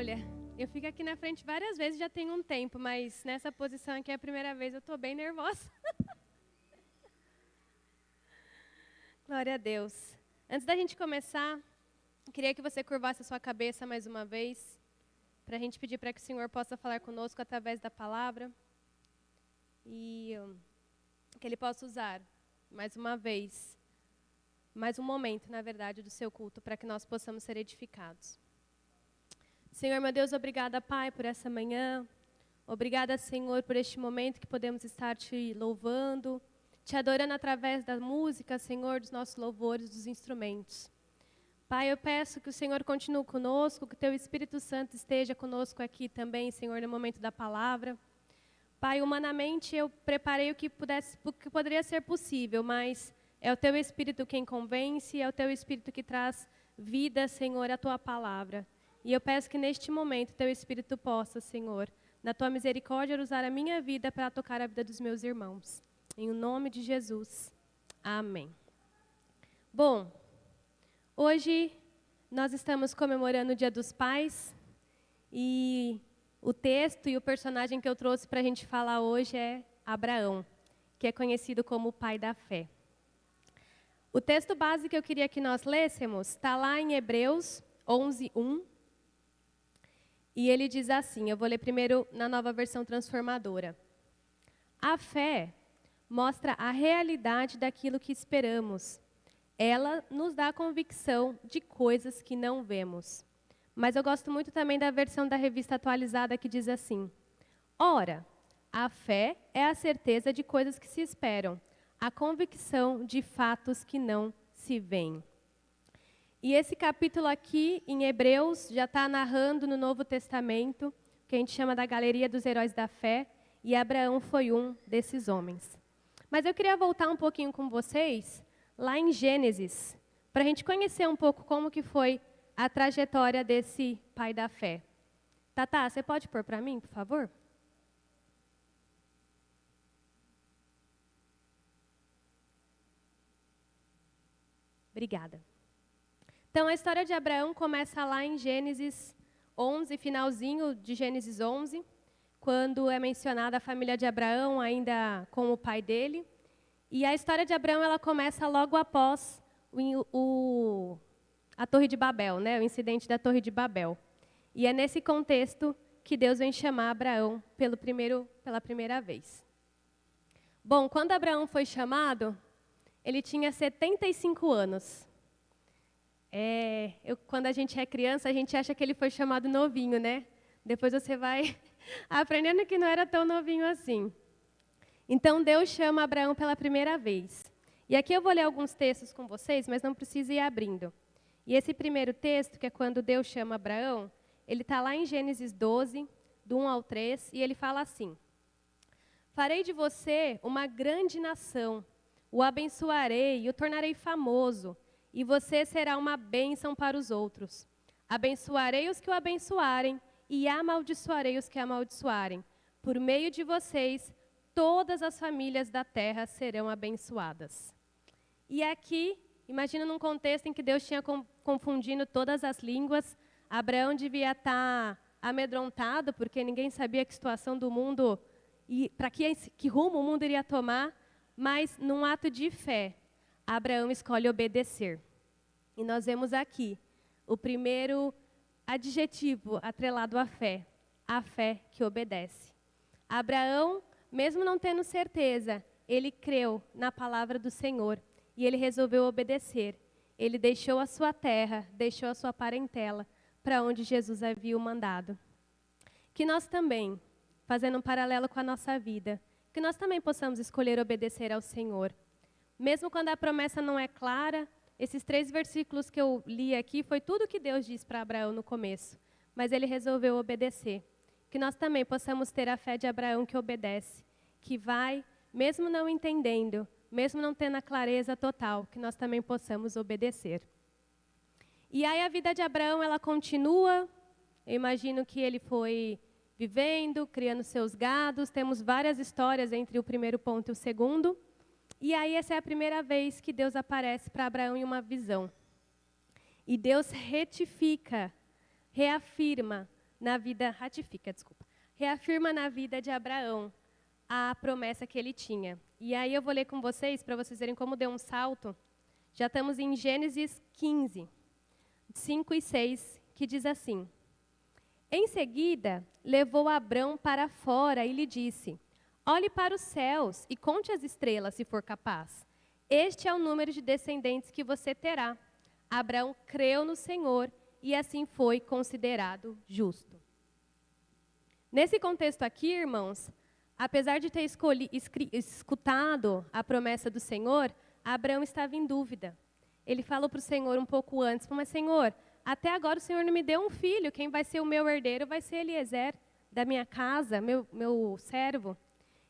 Olha, eu fico aqui na frente várias vezes, já tem um tempo, mas nessa posição aqui é a primeira vez, eu estou bem nervosa. Glória a Deus. Antes da gente começar, queria que você curvasse a sua cabeça mais uma vez, para a gente pedir para que o Senhor possa falar conosco através da palavra e que Ele possa usar mais uma vez, mais um momento, na verdade, do seu culto, para que nós possamos ser edificados. Senhor, meu Deus, obrigada, Pai, por essa manhã. Obrigada, Senhor, por este momento que podemos estar te louvando, te adorando através da música, Senhor, dos nossos louvores, dos instrumentos. Pai, eu peço que o Senhor continue conosco, que o Teu Espírito Santo esteja conosco aqui também, Senhor, no momento da palavra. Pai, humanamente eu preparei o que poderia ser possível, mas é o Teu Espírito quem convence, é o Teu Espírito que traz vida, Senhor, à Tua palavra. E eu peço que neste momento Teu Espírito possa, Senhor, na Tua misericórdia, usar a minha vida para tocar a vida dos meus irmãos. Em o nome de Jesus. Amém. Bom, hoje nós estamos comemorando o Dia dos Pais e o texto e o personagem que eu trouxe para a gente falar hoje é Abraão, que é conhecido como o pai da fé. O texto base que eu queria que nós lêssemos está lá em Hebreus 11:1. E ele diz assim, eu vou ler primeiro na Nova Versão Transformadora. A fé mostra a realidade daquilo que esperamos. Ela nos dá a convicção de coisas que não vemos. Mas eu gosto muito também da versão da Revista Atualizada que diz assim: ora, a fé é a certeza de coisas que se esperam, a convicção de fatos que não se veem. E esse capítulo aqui, em Hebreus, já está narrando no Novo Testamento, que a gente chama da Galeria dos Heróis da Fé, e Abraão foi um desses homens. Mas eu queria voltar um pouquinho com vocês, lá em Gênesis, para a gente conhecer um pouco como que foi a trajetória desse pai da fé. Tatá, você pode pôr para mim, por favor? Obrigada. Então, a história de Abraão começa lá em Gênesis 11, finalzinho de Gênesis 11, quando é mencionada a família de Abraão, ainda com o pai dele. E a história de Abraão ela começa logo após a Torre de Babel, né? O incidente da Torre de Babel. E é nesse contexto que Deus vem chamar Abraão pela primeira vez. Bom, quando Abraão foi chamado, ele tinha 75 anos. Quando a gente é criança, a gente acha que ele foi chamado novinho, né? Depois você vai aprendendo que não era tão novinho assim. Então, Deus chama Abraão pela primeira vez. E aqui eu vou ler alguns textos com vocês, mas não precisa ir abrindo. E esse primeiro texto, que é quando Deus chama Abraão, ele está lá em Gênesis 12, do 1 ao 3, e ele fala assim: farei de você uma grande nação, o abençoarei e o tornarei famoso, e você será uma bênção para os outros. Abençoarei os que o abençoarem e amaldiçoarei os que amaldiçoarem. Por meio de vocês, todas as famílias da terra serão abençoadas. E aqui, imagina num contexto em que Deus tinha confundindo todas as línguas, Abraão devia estar amedrontado, porque ninguém sabia que situação do mundo e para que rumo o mundo iria tomar, mas num ato de fé, Abraão escolhe obedecer. E nós vemos aqui o primeiro adjetivo atrelado à fé, a fé que obedece. Abraão, mesmo não tendo certeza, ele creu na palavra do Senhor e ele resolveu obedecer. Ele deixou a sua terra, deixou a sua parentela para onde Jesus havia o mandado. Que nós também, fazendo um paralelo com a nossa vida, que nós também possamos escolher obedecer ao Senhor. Mesmo quando a promessa não é clara, esses 3 versículos que eu li aqui foi tudo que Deus disse para Abraão no começo, mas ele resolveu obedecer. Que nós também possamos ter a fé de Abraão que obedece, que vai, mesmo não entendendo, mesmo não tendo a clareza total, que nós também possamos obedecer. E aí a vida de Abraão, ela continua, eu imagino que ele foi vivendo, criando seus gados, temos várias histórias entre o primeiro ponto e o segundo. E aí essa é a primeira vez que Deus aparece para Abraão em uma visão. E Deus retifica, reafirma reafirma na vida de Abraão a promessa que ele tinha. E aí eu vou ler com vocês, para vocês verem como deu um salto. Já estamos em Gênesis 15, 5 e 6, que diz assim: Em seguida, levou Abrão para fora e lhe disse: Olhe para os céus e conte as estrelas, se for capaz. Este é o número de descendentes que você terá. Abraão creu no Senhor e assim foi considerado justo. Nesse contexto aqui, irmãos, apesar de ter escutado a promessa do Senhor, Abraão estava em dúvida. Ele falou para o Senhor um pouco antes: Mas Senhor, até agora o Senhor não me deu um filho, quem vai ser o meu herdeiro vai ser Eliezer, da minha casa, meu servo.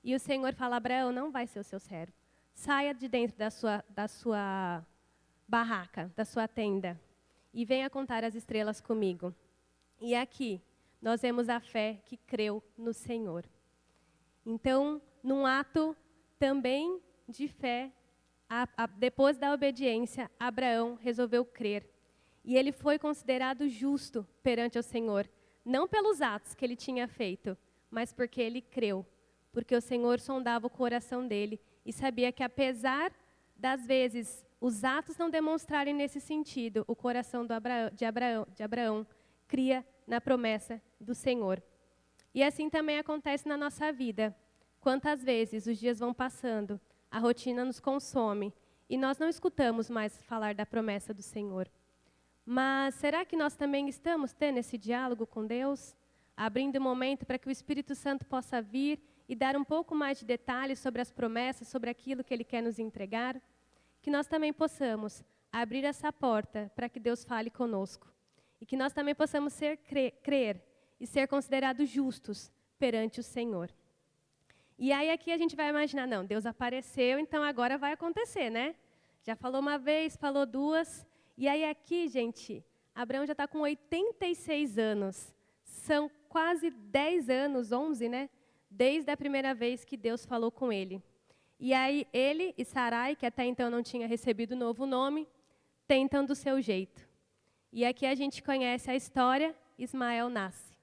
E o Senhor fala: Abraão, não vai ser o seu servo. Saia de dentro da sua barraca, da sua tenda, e venha contar as estrelas comigo. E aqui nós vemos a fé que creu no Senhor. Então, num ato também de fé, depois da obediência, Abraão resolveu crer. E ele foi considerado justo perante o Senhor, não pelos atos que ele tinha feito, mas porque ele creu. Porque o Senhor sondava o coração dele e sabia que, apesar das vezes os atos não demonstrarem nesse sentido, o coração de Abraão cria na promessa do Senhor. E assim também acontece na nossa vida. Quantas vezes os dias vão passando, a rotina nos consome e nós não escutamos mais falar da promessa do Senhor. Mas será que nós também estamos tendo esse diálogo com Deus? Abrindo um momento para que o Espírito Santo possa vir e dar um pouco mais de detalhes sobre as promessas, sobre aquilo que Ele quer nos entregar? Que nós também possamos abrir essa porta para que Deus fale conosco. E que nós também possamos crer e ser considerados justos perante o Senhor. E aí aqui a gente vai imaginar: não, Deus apareceu, então agora vai acontecer, né? Já falou uma vez, falou duas. E aí aqui, gente, Abraão já está com 86 anos. São quase 10 anos, 11, né? Desde a primeira vez que Deus falou com ele. E aí ele e Sarai, que até então não tinha recebido novo nome, tentam do seu jeito. E aqui a gente conhece a história: Ismael nasce.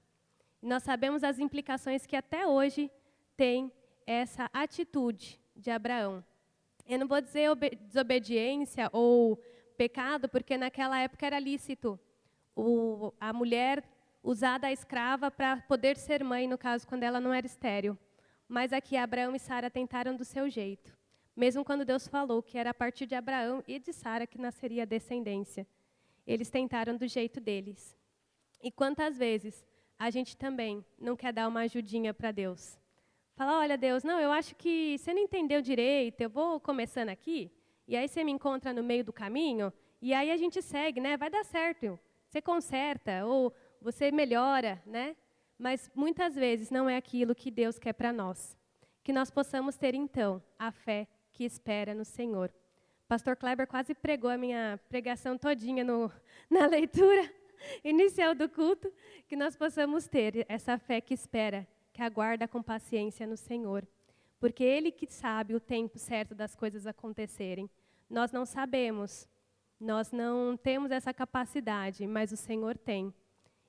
E nós sabemos as implicações que até hoje tem essa atitude de Abraão. Eu não vou dizer desobediência ou pecado, porque naquela época era lícito a mulher usar da escrava para poder ser mãe, no caso, quando ela não era estéril. Mas aqui Abraão e Sara tentaram do seu jeito. Mesmo quando Deus falou que era a partir de Abraão e de Sara que nasceria a descendência. Eles tentaram do jeito deles. E quantas vezes a gente também não quer dar uma ajudinha para Deus? Fala: olha, Deus, não, eu acho que você não entendeu direito, eu vou começando aqui, e aí você me encontra no meio do caminho, e aí a gente segue, né? Vai dar certo, você conserta, ou você melhora, né? Mas muitas vezes não é aquilo que Deus quer para nós. Que nós possamos ter, então, a fé que espera no Senhor. Pastor Kleber quase pregou a minha pregação todinha na leitura inicial do culto, que nós possamos ter essa fé que espera, que aguarda com paciência no Senhor. Porque Ele que sabe o tempo certo das coisas acontecerem. Nós não sabemos, nós não temos essa capacidade, mas o Senhor tem.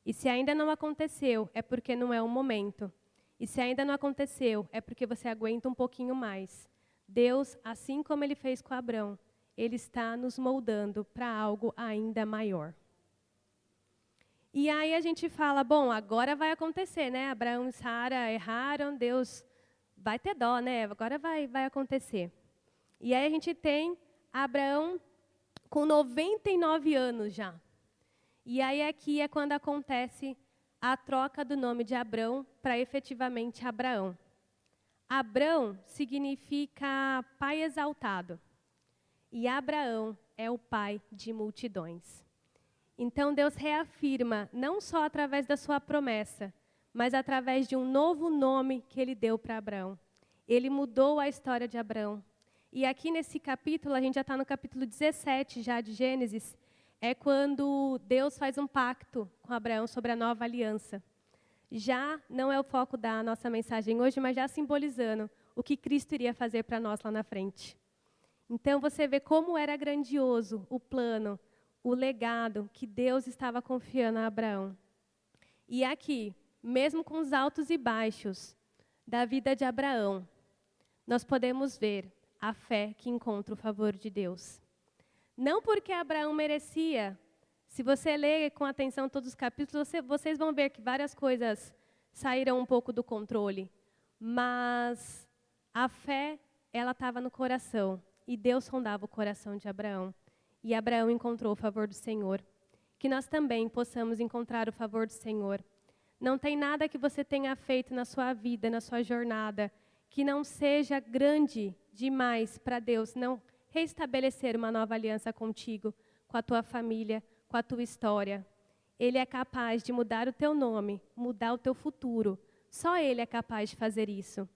E se ainda não aconteceu, é porque não é o momento. E se ainda não aconteceu, é porque você aguenta um pouquinho mais. Deus, assim como Ele fez com Abrão, Ele está nos moldando para algo ainda maior. E aí a gente fala: bom, agora vai acontecer, né? Abraão e Sara erraram, Deus vai ter dó, né? Agora vai acontecer. E aí a gente tem Abraão com 99 anos já. E aí aqui é quando acontece a troca do nome de Abrão para efetivamente Abraão. Abrão significa pai exaltado. E Abraão é o pai de multidões. Então Deus reafirma, não só através da sua promessa, mas através de um novo nome que Ele deu para Abraão. Ele mudou a história de Abraão. E aqui nesse capítulo, a gente já está no capítulo 17 já de Gênesis, é quando Deus faz um pacto com Abraão sobre a nova aliança. Já não é o foco da nossa mensagem hoje, mas já simbolizando o que Cristo iria fazer para nós lá na frente. Então você vê como era grandioso o plano, o legado que Deus estava confiando a Abraão. E aqui, mesmo com os altos e baixos da vida de Abraão, nós podemos ver a fé que encontra o favor de Deus. Não porque Abraão merecia. Se você ler com atenção todos os capítulos, vocês vão ver que várias coisas saíram um pouco do controle. Mas a fé, ela estava no coração. E Deus sondava o coração de Abraão. E Abraão encontrou o favor do Senhor. Que nós também possamos encontrar o favor do Senhor. Não tem nada que você tenha feito na sua vida, na sua jornada, que não seja grande demais para Deus não restabelecer uma nova aliança contigo, com a tua família, com a tua história. Ele é capaz de mudar o teu nome, mudar o teu futuro. Só Ele é capaz de fazer isso.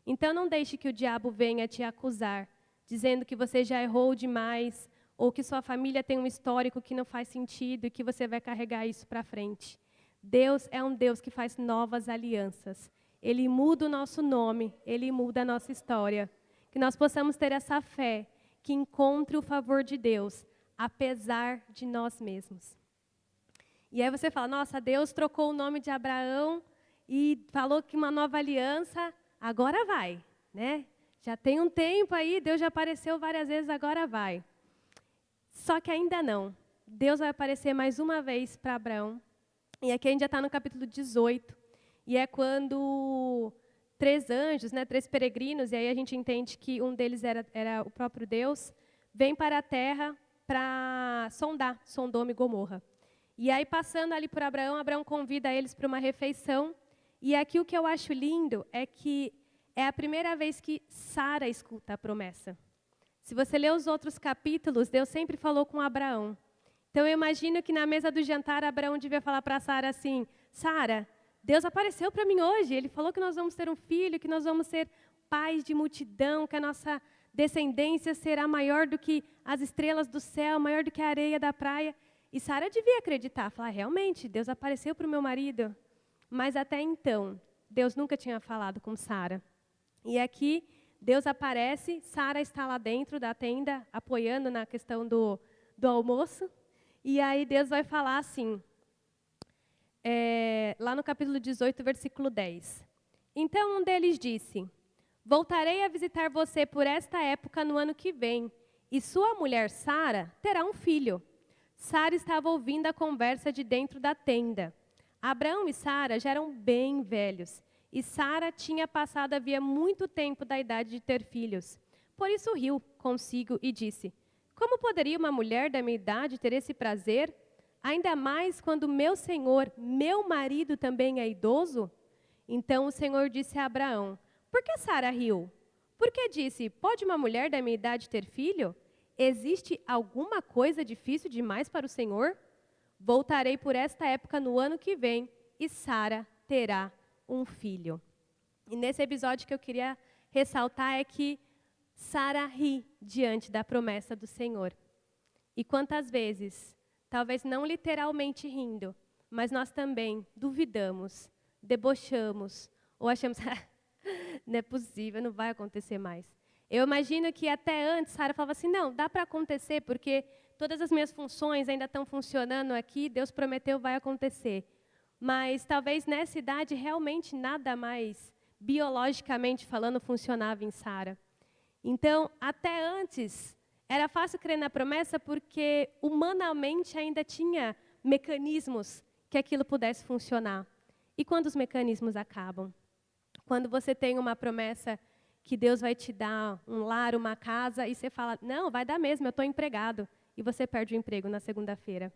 Então não deixe que o diabo venha te acusar, dizendo que você já errou demais, ou que sua família tem um histórico que não faz sentido e que você vai carregar isso para frente. Deus é um Deus que faz novas alianças. Ele muda o nosso nome, Ele muda a nossa história. Que nós possamos ter essa fé, que encontre o favor de Deus, apesar de nós mesmos. E aí você fala, nossa, Deus trocou o nome de Abraão e falou que uma nova aliança, agora vai, né? Já tem um tempo aí, Deus já apareceu várias vezes, agora vai. Só que ainda não. Deus vai aparecer mais uma vez para Abraão. E aqui a gente já está no capítulo 18. E é quando 3 anjos, 3 peregrinos, e aí a gente entende que um deles era o próprio Deus, vem para a terra para sondar Sodoma e Gomorra. E aí, passando ali por Abraão, Abraão convida eles para uma refeição. E aqui o que eu acho lindo é que é a primeira vez que Sara escuta a promessa. Se você ler os outros capítulos, Deus sempre falou com Abraão. Então, eu imagino que na mesa do jantar, Abraão devia falar para Sara assim, Sara, Deus apareceu para mim hoje, Ele falou que nós vamos ter um filho, que nós vamos ser pais de multidão, que a nossa descendência será maior do que as estrelas do céu, maior do que a areia da praia. E Sara devia acreditar, falar, realmente, Deus apareceu para o meu marido. Mas até então, Deus nunca tinha falado com Sara. E aqui, Deus aparece, Sara está lá dentro da tenda, apoiando na questão do almoço. E aí Deus vai falar assim, lá no capítulo 18, versículo 10. Então um deles disse, voltarei a visitar você por esta época no ano que vem, e sua mulher Sara terá um filho. Sara estava ouvindo a conversa de dentro da tenda. Abraão e Sara já eram bem velhos, e Sara tinha passado havia muito tempo da idade de ter filhos. Por isso riu consigo e disse, como poderia uma mulher da minha idade ter esse prazer? Ainda mais quando meu senhor, meu marido também é idoso? Então o Senhor disse a Abraão, por que Sara riu? Porque disse, pode uma mulher da minha idade ter filho? Existe alguma coisa difícil demais para o Senhor? Voltarei por esta época no ano que vem e Sara terá um filho. E nesse episódio que eu queria ressaltar é que Sara ri diante da promessa do Senhor. E quantas vezes, talvez não literalmente rindo, mas nós também duvidamos, debochamos, ou achamos, não é possível, não vai acontecer mais. Eu imagino que até antes Sara falava assim, não, dá para acontecer, porque todas as minhas funções ainda estão funcionando aqui, Deus prometeu, vai acontecer. Mas talvez nessa idade realmente nada mais, biologicamente falando, funcionava em Sara. Então, até antes, era fácil crer na promessa porque humanamente ainda tinha mecanismos que aquilo pudesse funcionar. E quando os mecanismos acabam? Quando você tem uma promessa que Deus vai te dar um lar, uma casa, e você fala, não, vai dar mesmo, eu estou empregado. E você perde o emprego na segunda-feira.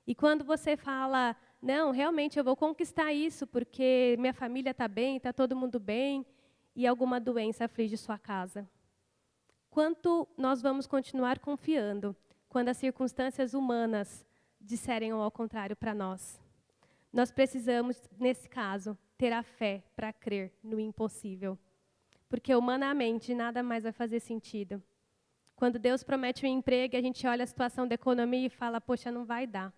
E quando você fala, não, realmente eu vou conquistar isso, porque minha família está bem, está todo mundo bem, e alguma doença aflige sua casa. Quanto nós vamos continuar confiando quando as circunstâncias humanas disserem ao contrário para nós? Nós precisamos, nesse caso, ter a fé para crer no impossível. Porque humanamente nada mais vai fazer sentido. Quando Deus promete um emprego, a gente olha a situação da economia e fala, poxa, não vai dar.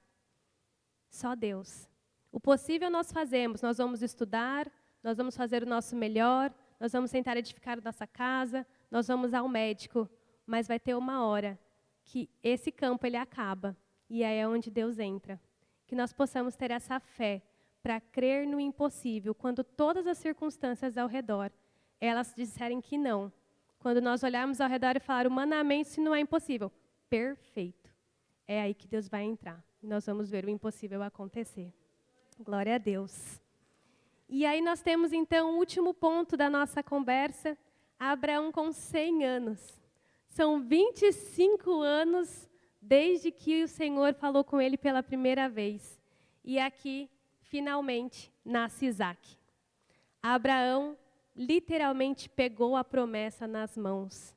Só Deus. O possível nós fazemos, nós vamos estudar, nós vamos fazer o nosso melhor, nós vamos tentar edificar a nossa casa, nós vamos ao médico, mas vai ter uma hora que esse campo ele acaba, e aí é onde Deus entra. Que nós possamos ter essa fé para crer no impossível, quando todas as circunstâncias ao redor, elas disserem que não. Quando nós olharmos ao redor e falar, humanamente, isso não é impossível. Perfeito. É aí que Deus vai entrar. Nós vamos ver o impossível acontecer. Glória a Deus. E aí nós temos, então, o último ponto da nossa conversa, Abraão com 100 anos. São 25 anos desde que o Senhor falou com ele pela primeira vez. E aqui, finalmente, nasce Isaque. Abraão literalmente pegou a promessa nas mãos.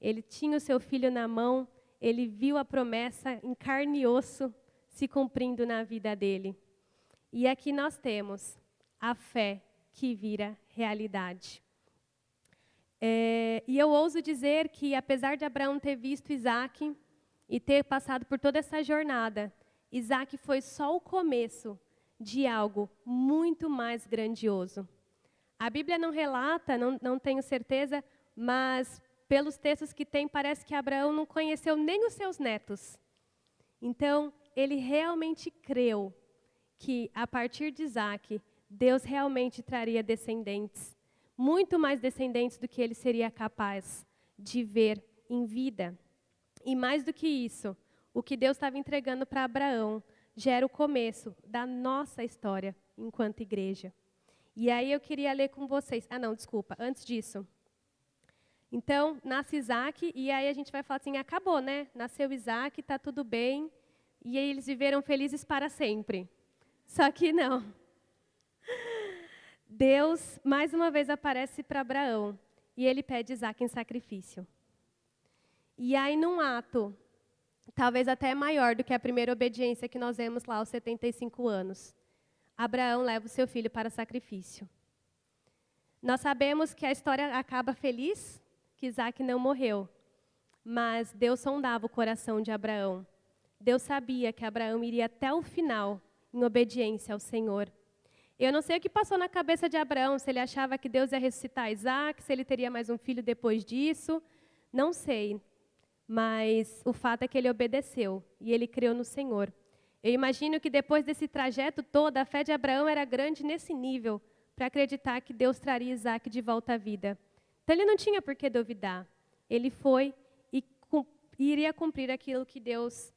Ele tinha o seu filho na mão, ele viu a promessa em carne e osso se cumprindo na vida dele. E aqui nós temos a fé que vira realidade. E eu ouso dizer que, apesar de Abraão ter visto Isaque e ter passado por toda essa jornada, Isaque foi só o começo de algo muito mais grandioso. A Bíblia não relata, não tenho certeza, mas pelos textos que tem, parece que Abraão não conheceu nem os seus netos. Então, ele realmente creu que, a partir de Isaque, Deus realmente traria descendentes, muito mais descendentes do que ele seria capaz de ver em vida. E mais do que isso, o que Deus estava entregando para Abraão já era o começo da nossa história enquanto igreja. E aí eu queria ler com vocês. Antes disso. Então, nasce Isaque, e aí a gente vai falar assim, acabou, né? Nasceu Isaque, está tudo bem, e aí eles viveram felizes para sempre. Só que não. Deus, mais uma vez, aparece para Abraão, e ele pede Isaque em sacrifício. E aí, num ato, talvez até maior do que a primeira obediência que nós vemos lá aos 75 anos, Abraão leva o seu filho para sacrifício. Nós sabemos que a história acaba feliz, que Isaque não morreu. Mas Deus sondava o coração de Abraão. Deus sabia que Abraão iria até o final em obediência ao Senhor. Eu não sei o que passou na cabeça de Abraão, se ele achava que Deus ia ressuscitar Isaque, se ele teria mais um filho depois disso. Não sei. Mas o fato é que ele obedeceu e ele creu no Senhor. Eu imagino que depois desse trajeto todo, a fé de Abraão era grande nesse nível, para acreditar que Deus traria Isaque de volta à vida. Então ele não tinha por que duvidar. Ele foi e iria cumprir aquilo que Deus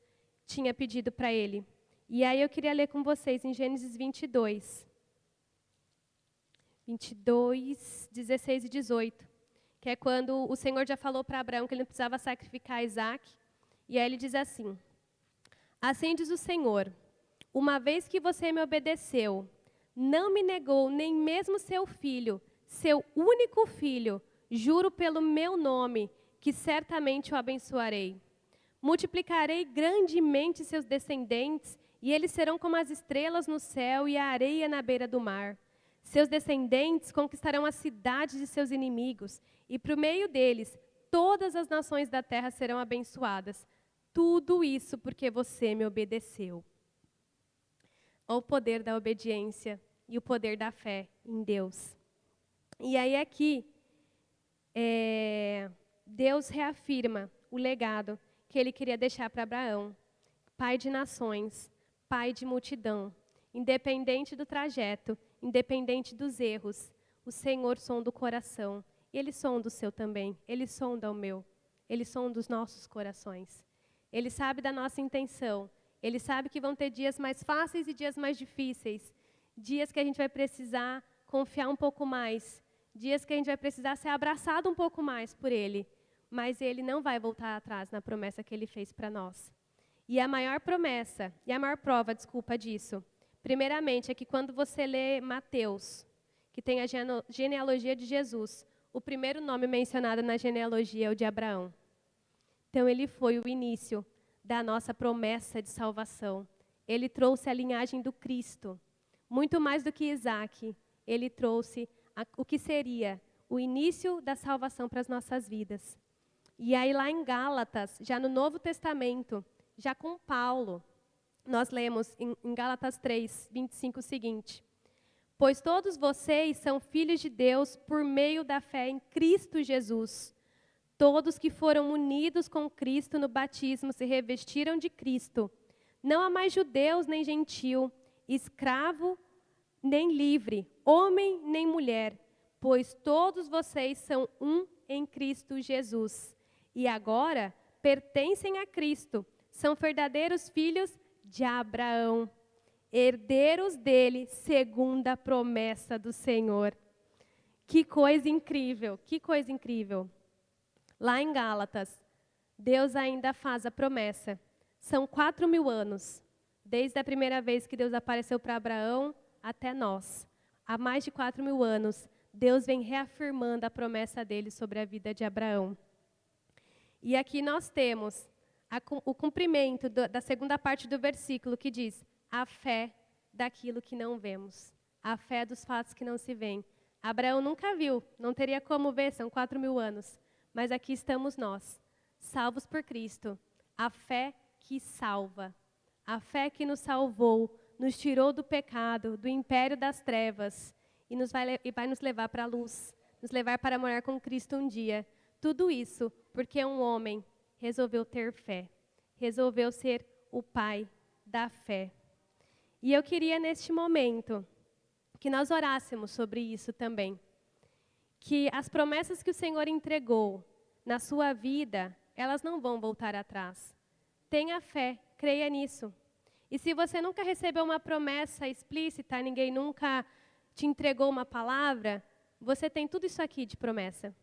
tinha pedido para ele. E aí eu queria ler com vocês em Gênesis 22, 16 e 18, que é quando o Senhor já falou para Abraão que ele não precisava sacrificar Isaque. E aí ele diz assim: assim diz o Senhor, uma vez que você me obedeceu, não me negou nem mesmo seu filho, seu único filho, juro pelo meu nome, que certamente o abençoarei. Multiplicarei grandemente seus descendentes, e eles serão como as estrelas no céu e a areia na beira do mar. Seus descendentes conquistarão as cidades de seus inimigos, e por meio deles, todas as nações da terra serão abençoadas. Tudo isso porque você me obedeceu. O poder da obediência e o poder da fé em Deus. E aí aqui, Deus reafirma o legado que ele queria deixar para Abraão. Pai de nações, pai de multidão. Independente do trajeto, independente dos erros, o Senhor sonda o coração. E Ele sonda o seu também. Ele sonda o meu. Ele sonda os nossos corações. Ele sabe da nossa intenção. Ele sabe que vão ter dias mais fáceis e dias mais difíceis. Dias que a gente vai precisar confiar um pouco mais. Dias que a gente vai precisar ser abraçado um pouco mais por Ele. Mas Ele não vai voltar atrás na promessa que Ele fez para nós. E a maior promessa, e a maior prova, disso, primeiramente, é que quando você lê Mateus, que tem a genealogia de Jesus, o primeiro nome mencionado na genealogia é o de Abraão. Então, ele foi o início da nossa promessa de salvação. Ele trouxe a linhagem do Cristo. Muito mais do que Isaque, ele trouxe o que seria o início da salvação para as nossas vidas. E aí, lá em Gálatas, já no Novo Testamento, já com Paulo, nós lemos em Gálatas 3, 25 o seguinte: pois todos vocês são filhos de Deus por meio da fé em Cristo Jesus. Todos que foram unidos com Cristo no batismo se revestiram de Cristo. Não há mais judeus nem gentil, escravo nem livre, homem nem mulher, pois todos vocês são um em Cristo Jesus. E agora pertencem a Cristo, são verdadeiros filhos de Abraão, herdeiros dele segundo a promessa do Senhor. Que coisa incrível, que coisa incrível. Lá em Gálatas, Deus ainda faz a promessa. São 4.000 anos, desde a primeira vez que Deus apareceu para Abraão até nós. Há mais de 4.000 anos, Deus vem reafirmando a promessa dele sobre a vida de Abraão. E aqui nós temos o cumprimento da segunda parte do versículo que diz: a fé daquilo que não vemos, a fé dos fatos que não se veem. Abraão nunca viu, não teria como ver, são 4.000 anos. Mas aqui estamos nós, salvos por Cristo. A fé que salva, a fé que nos salvou, nos tirou do pecado, do império das trevas e vai nos levar para a luz, nos levar para morar com Cristo um dia. Tudo isso porque um homem resolveu ter fé, resolveu ser o pai da fé. E eu queria neste momento que nós orássemos sobre isso também. Que as promessas que o Senhor entregou na sua vida, elas não vão voltar atrás. Tenha fé, creia nisso. E se você nunca recebeu uma promessa explícita, ninguém nunca te entregou uma palavra, você tem tudo isso aqui de promessa.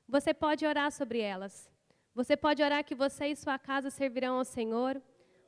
Você pode orar sobre elas. Você pode orar que você e sua casa servirão ao Senhor.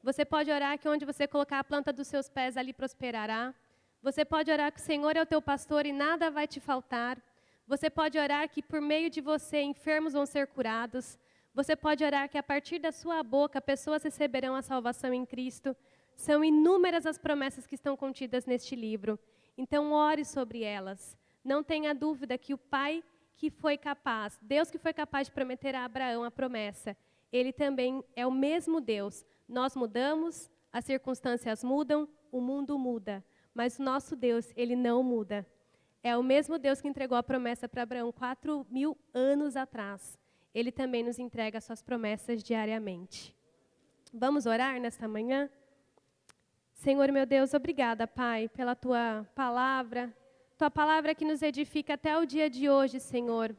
Você pode orar que onde você colocar a planta dos seus pés, ali prosperará. Você pode orar que o Senhor é o teu pastor e nada vai te faltar. Você pode orar que por meio de você enfermos vão ser curados. Você pode orar que a partir da sua boca pessoas receberão a salvação em Cristo. São inúmeras as promessas que estão contidas neste livro. Então ore sobre elas. Não tenha dúvida que o Pai que foi capaz, Deus que foi capaz de prometer a Abraão a promessa, Ele também é o mesmo Deus. Nós mudamos, as circunstâncias mudam, o mundo muda. Mas o nosso Deus, Ele não muda. É o mesmo Deus que entregou a promessa para Abraão 4.000 anos atrás. Ele também nos entrega as suas promessas diariamente. Vamos orar nesta manhã? Senhor, meu Deus, obrigada, Pai, pela Tua palavra que nos edifica até o dia de hoje, Senhor.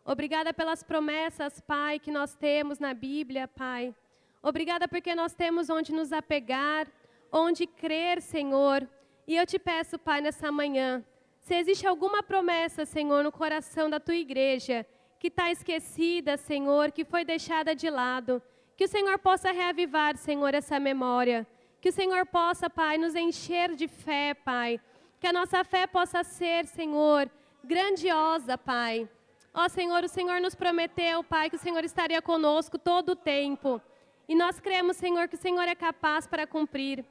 Obrigada pelas promessas, Pai, que nós temos na Bíblia, Pai. Obrigada porque nós temos onde nos apegar, onde crer, Senhor. E eu te peço, Pai, nessa manhã, se existe alguma promessa, Senhor, no coração da Tua igreja, que está esquecida, Senhor, que foi deixada de lado, que o Senhor possa reavivar, Senhor, essa memória. Que o Senhor possa, Pai, nos encher de fé, Pai. Que a nossa fé possa ser, Senhor, grandiosa, Pai. Ó, Senhor, o Senhor nos prometeu, Pai, que o Senhor estaria conosco todo o tempo. E nós cremos, Senhor, que o Senhor é capaz para cumprir.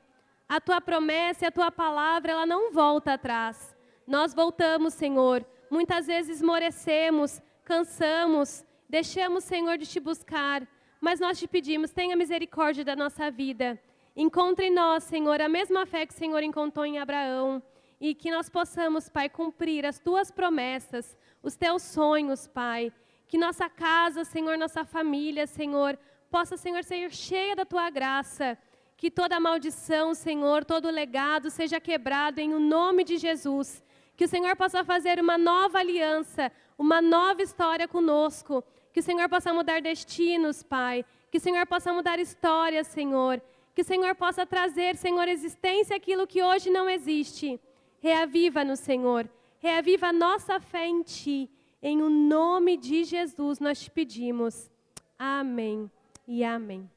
A Tua promessa e a Tua palavra, ela não volta atrás. Nós voltamos, Senhor. Muitas vezes esmorecemos, cansamos, deixamos, Senhor, de Te buscar. Mas nós Te pedimos, tenha misericórdia da nossa vida. Encontre em nós, Senhor, a mesma fé que o Senhor encontrou em Abraão. E que nós possamos, Pai, cumprir as Tuas promessas, os Teus sonhos, Pai. Que nossa casa, Senhor, nossa família, Senhor, possa, Senhor, ser cheia da Tua graça. Que toda maldição, Senhor, todo legado seja quebrado em o nome de Jesus. Que o Senhor possa fazer uma nova aliança, uma nova história conosco. Que o Senhor possa mudar destinos, Pai. Que o Senhor possa mudar histórias, Senhor. Que o Senhor possa trazer, Senhor, existência aquilo que hoje não existe. Reaviva-nos, Senhor. Reaviva a nossa fé em Ti. Em o nome de Jesus nós te pedimos. Amém e amém.